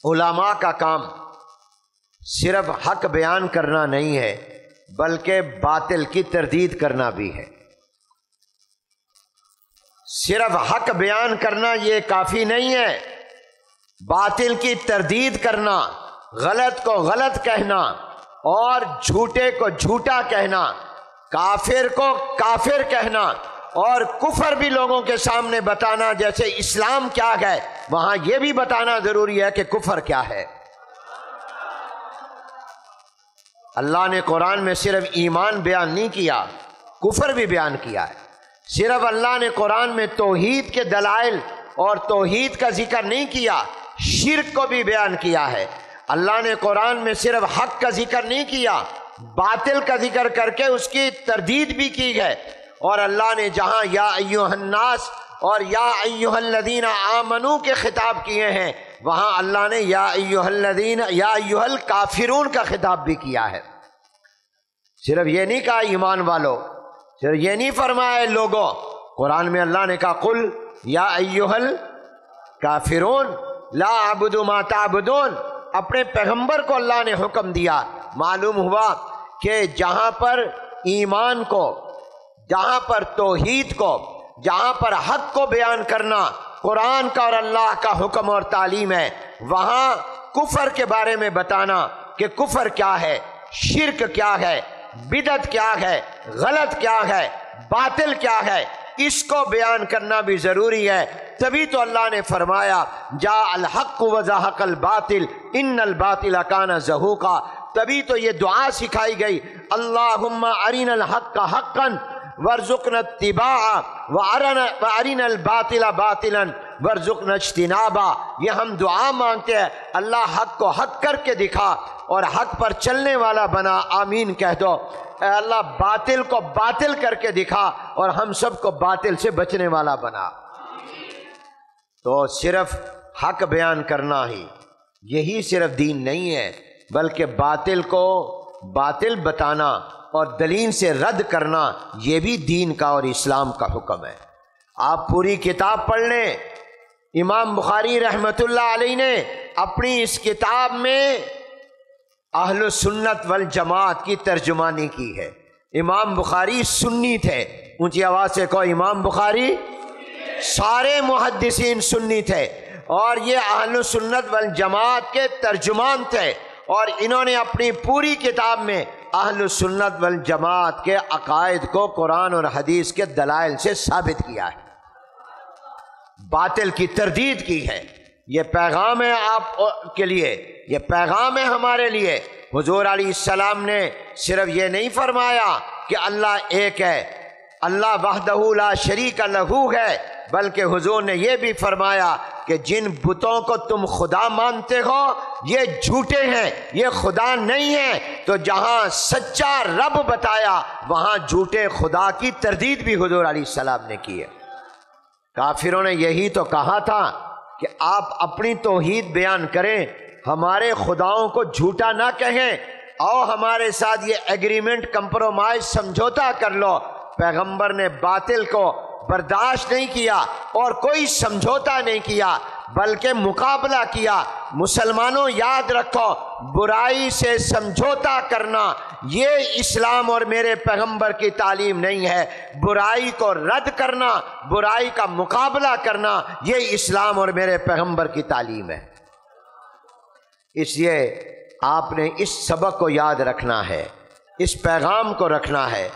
علماء کا کام صرف حق بیان کرنا نہیں ہے بلکہ باطل کی تردید کرنا بھی ہے۔ صرف حق بیان کرنا یہ کافی نہیں ہے، باطل کی تردید کرنا، غلط کو غلط کہنا اور جھوٹے کو جھوٹا کہنا، کافر کو کافر کہنا اور کفر بھی لوگوں کے سامنے بتانا، جیسے اسلام کیا ہے وہاں یہ بھی بتانا ضروری ہے کہ کفر کیا ہے۔ اللہ نے قرآن میں صرف ایمان بیان نہیں کیا، کفر بھی بیان کیا ہے۔ صرف اللہ نے قرآن میں توحید کے دلائل اور توحید کا ذکر نہیں کیا، شرک کو بھی بیان کیا ہے۔ اللہ نے قرآن میں صرف حق کا ذکر نہیں کیا، باطل کا ذکر کر کے اس کی تردید بھی کی ہے۔ اور اللہ نے جہاں یا ایھا الناس اور یا ایھا الذین آمنو کے خطاب کیے ہیں، وہاں اللہ نے یا ایھا الکافرون کا خطاب بھی کیا ہے۔ صرف یہ نہیں کہا ایمان والو، صرف یہ نہیں فرمایا لوگوں، قرآن میں اللہ نے کہا قل یا ایھا الکافرون لا اعبد ما تعبدون۔ اپنے پیغمبر کو اللہ نے حکم دیا۔ معلوم ہوا کہ جہاں پر ایمان کو، جہاں پر توحید کو، جہاں پر حق کو بیان کرنا قرآن کا اور اللہ کا حکم اور تعلیم ہے، وہاں کفر کے بارے میں بتانا کہ کفر کیا ہے، شرک کیا ہے، بدعت کیا ہے، غلط کیا ہے، باطل کیا ہے، اس کو بیان کرنا بھی ضروری ہے۔ تبھی تو اللہ نے فرمایا جاء الحق وزهق الباطل ان الباطل کان زہوقا۔ تبھی تو یہ دعا سکھائی گئی، اللہم ارنا الحق حقا وارزقنا اتباعہ وارنا الباطل باطلا وارزقنا اجتنابہ۔ یہ ہم دعا مانگتے ہیں، اللہ حق کو حق کر کے دکھا اور حق پر چلنے والا بنا، آمین کہہ دو۔ اے اللہ باطل کو باطل کر کے دکھا اور ہم سب کو باطل سے بچنے والا بنا۔ تو صرف حق بیان کرنا ہی یہی صرف دین نہیں ہے، بلکہ باطل کو باطل بتانا اور دلیل سے رد کرنا یہ بھی دین کا اور اسلام کا حکم ہے۔ آپ پوری کتاب پڑھ لیں، امام بخاری رحمۃ اللہ علیہ نے اپنی اس کتاب میں اہل سنت والجماعت کی ترجمانی کی ہے۔ امام بخاری سنی تھے، اونچی آواز سے کہو امام بخاری۔ سارے محدثین سنی تھے اور یہ اہل سنت والجماعت کے ترجمان تھے، اور انہوں نے اپنی پوری کتاب میں اہل سنت والجماعت کے عقائد کو قرآن اور حدیث کے دلائل سے ثابت کیا ہے، باطل کی تردید کی ہے۔ یہ پیغام ہے آپ کے لیے، یہ پیغام ہے ہمارے لیے۔ حضور علیہ السلام نے صرف یہ نہیں فرمایا کہ اللہ ایک ہے، اللہ وحدہ لا شریک لہ ہے، بلکہ حضور نے یہ بھی فرمایا کہ جن بتوں کو تم خدا مانتے ہو یہ جھوٹے ہیں، یہ خدا نہیں ہیں۔ تو جہاں سچا رب بتایا وہاں جھوٹے خدا کی تردید بھی حضور علیہ السلام نے کی ہے۔ کافروں نے یہی تو کہا تھا کہ آپ اپنی توحید بیان کریں، ہمارے خداؤں کو جھوٹا نہ کہیں، آؤ ہمارے ساتھ یہ ایگریمنٹ کمپرومائز سمجھوتا کر لو۔ پیغمبر نے باطل کو برداشت نہیں کیا اور کوئی سمجھوتا نہیں کیا بلکہ مقابلہ کیا۔ مسلمانوں یاد رکھو، برائی سے سمجھوتا کرنا یہ اسلام اور میرے پیغمبر کی تعلیم نہیں ہے، برائی کو رد کرنا، برائی کا مقابلہ کرنا یہ اسلام اور میرے پیغمبر کی تعلیم ہے۔ اس لیے آپ نے اس سبق کو یاد رکھنا ہے، اس پیغام کو رکھنا ہے۔